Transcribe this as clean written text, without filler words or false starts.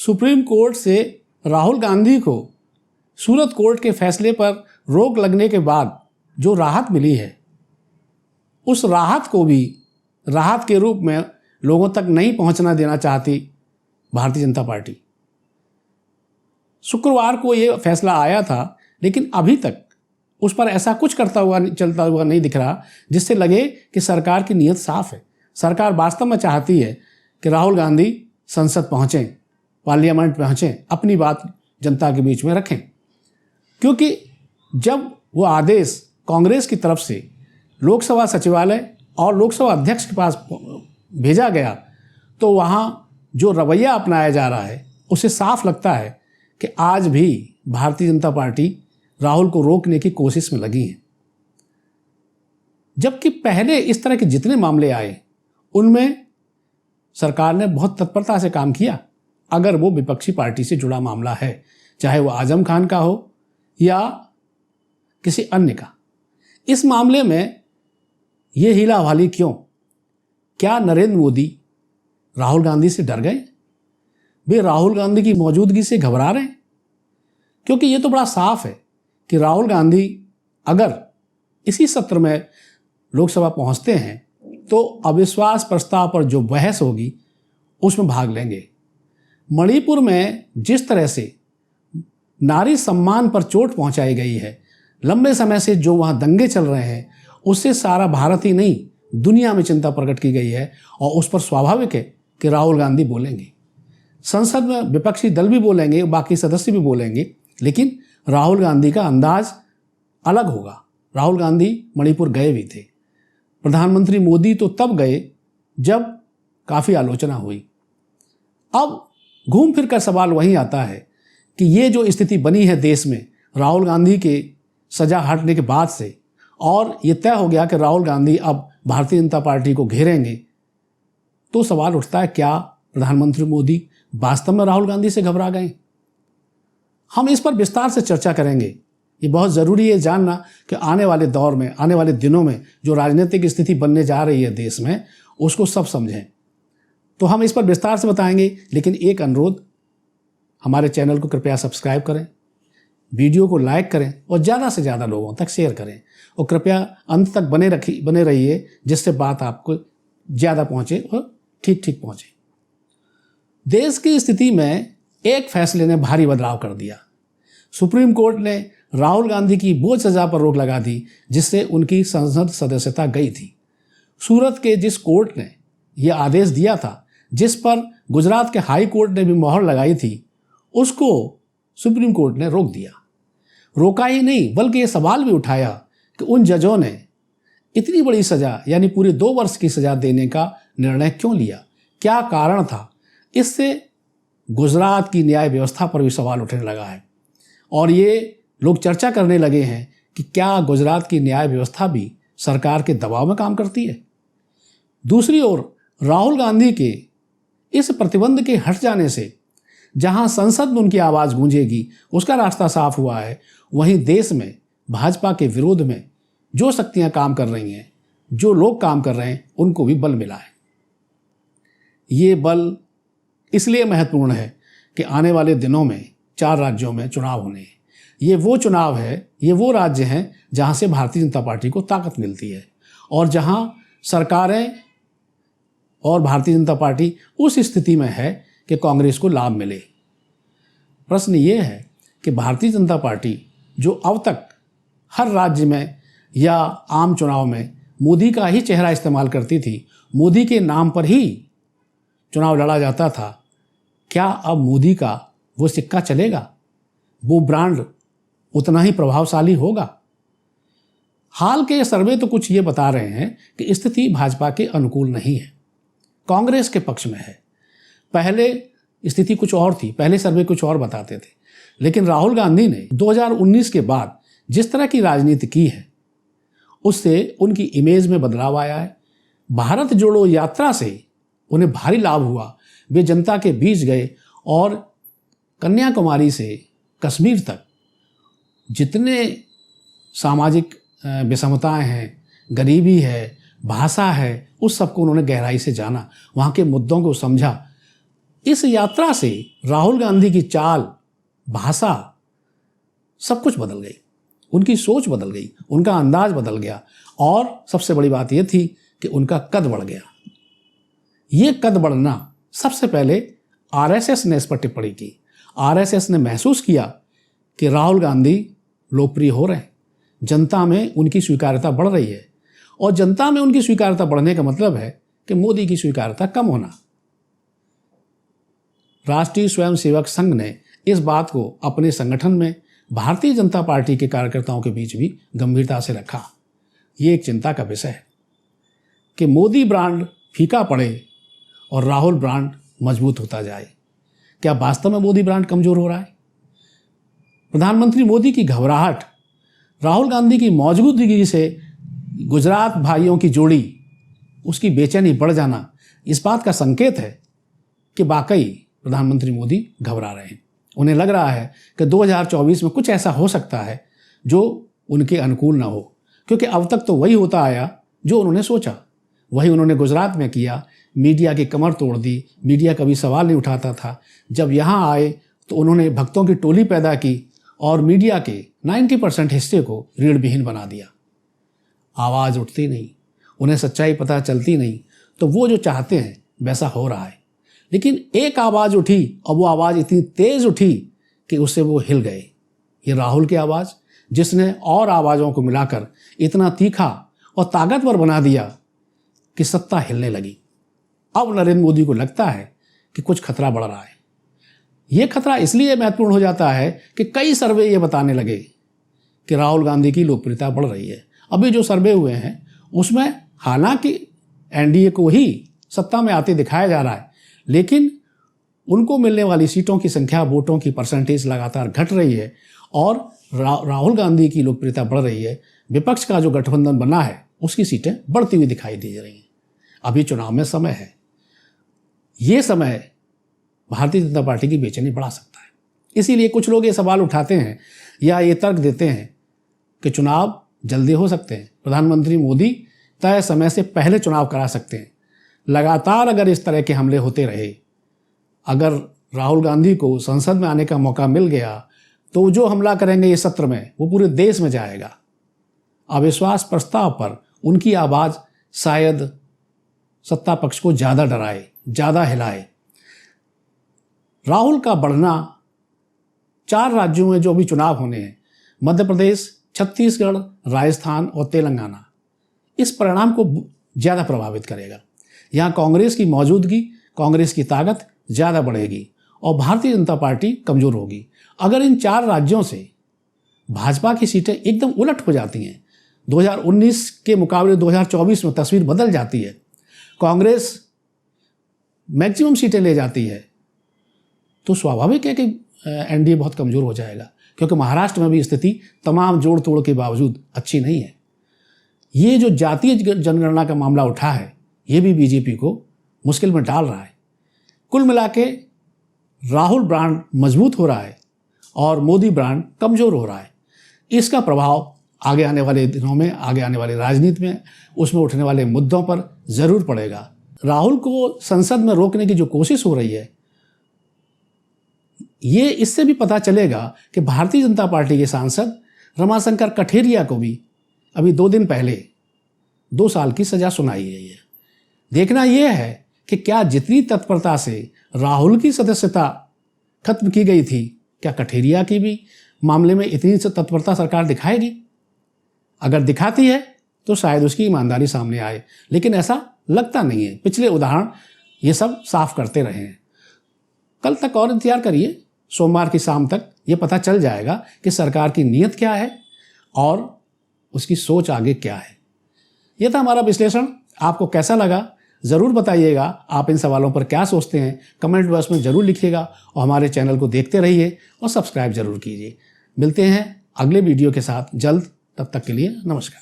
Supreme court से राहुल गांधी को सूरत court के फैसले पर रोक लगने के बाद जो राहत मिली है, उस राहत को भी राहत के रूप में लोगों तक नहीं पहुंचना देना चाहती भारतीय जनता पार्टी। शुक्रवार को ये फैसला आया था, लेकिन अभी तक उस पर ऐसा कुछ चलता हुआ नहीं दिख रहा जिससे लगे कि सरकार की नीयत साफ है। सरकार वास्तव में चाहती है कि राहुल गांधी संसद पहुँचें, पार्लियामेंट पहुँचें, अपनी बात जनता के बीच में रखें। क्योंकि जब वो आदेश कांग्रेस की तरफ से लोकसभा सचिवालय और लोकसभा अध्यक्ष के पास भेजा गया, तो वहाँ जो रवैया अपनाया जा रहा है उससे साफ लगता है कि आज भी भारतीय जनता पार्टी राहुल को रोकने की कोशिश में लगी है। जबकि पहले इस तरह के जितने मामले आए उनमें सरकार ने बहुत तत्परता से काम किया, अगर वो विपक्षी पार्टी से जुड़ा मामला है, चाहे वो आजम खान का हो या किसी अन्य का। इस मामले में ये हीला हवाली क्यों? क्या नरेंद्र मोदी राहुल गांधी से डर गए? वे राहुल गांधी की मौजूदगी से घबरा रहे हैं? क्योंकि ये तो बड़ा साफ है कि राहुल गांधी अगर इसी सत्र में लोकसभा पहुंचते हैं तो अविश्वास प्रस्ताव पर जो बहस होगी उसमें भाग लेंगे। मणिपुर में जिस तरह से नारी सम्मान पर चोट पहुंचाई गई है, लंबे समय से जो वहाँ दंगे चल रहे हैं, उससे सारा भारत ही नहीं दुनिया में चिंता प्रकट की गई है और उस पर स्वाभाविक है कि राहुल गांधी बोलेंगे। संसद में विपक्षी दल भी बोलेंगे, बाकी सदस्य भी बोलेंगे, लेकिन राहुल गांधी का अंदाज अलग होगा। राहुल गांधी मणिपुर गए भी थे। प्रधानमंत्री मोदी तो तब गए जब काफ़ी आलोचना हुई। अब घूम फिर कर सवाल वहीं आता है कि ये जो स्थिति बनी है देश में राहुल गांधी के सजा हटने के बाद से, और ये तय हो गया कि राहुल गांधी अब भारतीय जनता पार्टी को घेरेंगे, तो सवाल उठता है क्या प्रधानमंत्री मोदी वास्तव में राहुल गांधी से घबरा गए? हम इस पर विस्तार से चर्चा करेंगे। ये बहुत ज़रूरी है जानना कि आने वाले दौर में, आने वाले दिनों में जो राजनीतिक स्थिति बनने जा रही है देश में, उसको सब समझें। तो हम इस पर विस्तार से बताएंगे, लेकिन एक अनुरोध, हमारे चैनल को कृपया सब्सक्राइब करें, वीडियो को लाइक करें और ज़्यादा से ज़्यादा लोगों तक शेयर करें, और कृपया अंत तक बने रहिए जिससे बात आपको ज़्यादा पहुँचे और ठीक पहुँचे। देश की स्थिति में एक फैसले ने भारी बदलाव कर दिया। सुप्रीम कोर्ट ने राहुल गांधी की बोझ सज़ा पर रोक लगा दी, जिससे उनकी संसद सदस्यता गई थी। सूरत के जिस कोर्ट ने यह आदेश दिया था, जिस पर गुजरात के हाई कोर्ट ने भी मोहर लगाई थी, उसको सुप्रीम कोर्ट ने रोक दिया। रोका ही नहीं, बल्कि ये सवाल भी उठाया कि उन जजों ने इतनी बड़ी सज़ा यानी पूरे 2 वर्ष की सज़ा देने का निर्णय क्यों लिया, क्या कारण था। इससे गुजरात की न्याय व्यवस्था पर भी सवाल उठने लगा है, और ये लोग चर्चा करने लगे हैं कि क्या गुजरात की न्याय व्यवस्था भी सरकार के दबाव में काम करती है। दूसरी ओर राहुल गांधी के इस प्रतिबंध के हट जाने से जहां संसद में उनकी आवाज़ गूंजेगी, उसका रास्ता साफ हुआ है, वहीं देश में भाजपा के विरोध में जो शक्तियां काम कर रही हैं, जो लोग काम कर रहे हैं, उनको भी बल मिला है। ये बल इसलिए महत्वपूर्ण है कि आने वाले दिनों में 4 राज्यों में चुनाव होने हैं। ये वो चुनाव है, ये वो राज्य हैं जहां से भारतीय जनता पार्टी को ताकत मिलती है, और जहां सरकारें और भारतीय जनता पार्टी उस स्थिति में है कि कांग्रेस को लाभ मिले। प्रश्न ये है कि भारतीय जनता पार्टी जो अब तक हर राज्य में या आम चुनाव में मोदी का ही चेहरा इस्तेमाल करती थी, मोदी के नाम पर ही चुनाव लड़ा जाता था, क्या अब मोदी का वो सिक्का चलेगा? वो ब्रांड उतना ही प्रभावशाली होगा? हाल के सर्वे तो कुछ ये बता रहे हैं कि स्थिति भाजपा के अनुकूल नहीं है, कांग्रेस के पक्ष में है। पहले स्थिति कुछ और थी, पहले सर्वे कुछ और बताते थे, लेकिन राहुल गांधी ने 2019 के बाद जिस तरह की राजनीति की है, उससे उनकी इमेज में बदलाव आया है। भारत जोड़ो यात्रा से उन्हें भारी लाभ हुआ। वे जनता के बीच गए और कन्याकुमारी से कश्मीर तक जितने सामाजिक विषमताएं हैं, गरीबी है, भाषा है, उस सबको उन्होंने गहराई से जाना, वहाँ के मुद्दों को समझा। इस यात्रा से राहुल गांधी की चाल, भाषा, सब कुछ बदल गई। उनकी सोच बदल गई, उनका अंदाज बदल गया और सबसे बड़ी बात यह थी कि उनका कद बढ़ गया। ये कद बढ़ना सबसे पहले आरएसएस ने इस पर टिप्पणी की। आरएसएस ने महसूस किया कि राहुल गांधी लोकप्रिय हो रहे हैं, जनता में उनकी स्वीकार्यता बढ़ रही है और जनता में उनकी स्वीकार्यता बढ़ने का मतलब है कि मोदी की स्वीकार्यता कम होना। राष्ट्रीय स्वयंसेवक संघ ने इस बात को अपने संगठन में भारतीय जनता पार्टी के कार्यकर्ताओं के बीच भी गंभीरता से रखा। ये एक चिंता का विषय है कि मोदी ब्रांड फीका पड़े और राहुल ब्रांड मजबूत होता जाए। क्या वास्तव में मोदी ब्रांड कमजोर हो रहा है? प्रधानमंत्री मोदी की घबराहट, राहुल गांधी की मौजूदगी से गुजरात भाइयों की जोड़ी, उसकी बेचैनी बढ़ जाना इस बात का संकेत है कि वाकई प्रधानमंत्री मोदी घबरा रहे हैं। उन्हें लग रहा है कि 2024 में कुछ ऐसा हो सकता है जो उनके अनुकूल ना हो, क्योंकि अब तक तो वही होता आया जो उन्होंने सोचा। वही उन्होंने गुजरात में किया, मीडिया की कमर तोड़ दी, मीडिया कभी सवाल नहीं उठाता था। जब यहाँ आए तो उन्होंने भक्तों की टोली पैदा की और मीडिया के 90% हिस्से को रीढ़ विहीन बना दिया। आवाज़ उठती नहीं, उन्हें सच्चाई पता चलती नहीं, तो वो जो चाहते हैं वैसा हो रहा है। लेकिन एक आवाज़ उठी और वो आवाज़ इतनी तेज़ उठी कि उससे वो हिल गए। ये राहुल की आवाज़, जिसने और आवाज़ों को मिलाकर इतना तीखा और ताकतवर बना दिया कि सत्ता हिलने लगी। अब नरेंद्र मोदी को लगता है कि कुछ खतरा बढ़ रहा है। ये खतरा इसलिए महत्वपूर्ण हो जाता है कि कई सर्वे ये बताने लगे कि राहुल गांधी की लोकप्रियता बढ़ रही है। अभी जो सर्वे हुए हैं उसमें हालांकि एनडीए को ही सत्ता में आते दिखाया जा रहा है, लेकिन उनको मिलने वाली सीटों की संख्या, वोटों की परसेंटेज लगातार घट रही है और राहुल गांधी की लोकप्रियता बढ़ रही है। विपक्ष का जो गठबंधन बना है उसकी सीटें बढ़ती हुई दिखाई दे रही हैं। अभी चुनाव में समय है, ये समय भारतीय जनता पार्टी की बेचैनी बढ़ा सकता है। इसीलिए कुछ लोग ये सवाल उठाते हैं या ये तर्क देते हैं कि चुनाव जल्दी हो सकते हैं, प्रधानमंत्री मोदी तय समय से पहले चुनाव करा सकते हैं। लगातार अगर इस तरह के हमले होते रहे, अगर राहुल गांधी को संसद में आने का मौका मिल गया तो जो हमला करेंगे इस सत्र में वो पूरे देश में जाएगा। अविश्वास प्रस्ताव पर उनकी आवाज़ शायद सत्ता पक्ष को ज़्यादा डराए, ज़्यादा हिलाए। राहुल का बढ़ना 4 राज्यों में जो भी चुनाव होने हैं, मध्य प्रदेश, छत्तीसगढ़, राजस्थान और तेलंगाना, इस परिणाम को ज़्यादा प्रभावित करेगा। यहाँ कांग्रेस की मौजूदगी, कांग्रेस की ताकत ज़्यादा बढ़ेगी और भारतीय जनता पार्टी कमज़ोर होगी। अगर इन 4 राज्यों से भाजपा की सीटें एकदम उलट हो जाती हैं, 2019 के मुकाबले 2024 में तस्वीर बदल जाती है, कांग्रेस मैक्सिमम सीटें ले जाती है, तो स्वाभाविक है कि एनडीए बहुत कमज़ोर हो जाएगा, क्योंकि महाराष्ट्र में भी स्थिति तमाम जोड़ तोड़ के बावजूद अच्छी नहीं है। ये जो जातीय जनगणना का मामला उठा है, ये भी बीजेपी को मुश्किल में डाल रहा है। कुल मिला के राहुल ब्रांड मजबूत हो रहा है और मोदी ब्रांड कमज़ोर हो रहा है। इसका प्रभाव आगे आने वाले दिनों में, आगे आने वाली राजनीति में, उसमें उठने वाले मुद्दों पर ज़रूर पड़ेगा। राहुल को संसद में रोकने की जो कोशिश हो रही है, ये इससे भी पता चलेगा कि भारतीय जनता पार्टी के सांसद रमाशंकर कठेरिया को भी अभी 2 दिन पहले 2 साल की सज़ा सुनाई गई है। देखना यह है कि क्या जितनी तत्परता से राहुल की सदस्यता खत्म की गई थी, क्या कठेरिया की भी मामले में इतनी तत्परता सरकार दिखाएगी? अगर दिखाती है तो शायद उसकी ईमानदारी सामने आए, लेकिन ऐसा लगता नहीं है। पिछले उदाहरण ये सब साफ करते रहे हैं। कल तक और इंतजार करिए, सोमवार की शाम तक ये पता चल जाएगा कि सरकार की नीयत क्या है और उसकी सोच आगे क्या है। यह था हमारा विश्लेषण। आपको कैसा लगा ज़रूर बताइएगा। आप इन सवालों पर क्या सोचते हैं कमेंट बॉक्स में ज़रूर लिखिएगा और हमारे चैनल को देखते रहिए और सब्सक्राइब ज़रूर कीजिए। मिलते हैं अगले वीडियो के साथ जल्द। तब तक के लिए नमस्कार।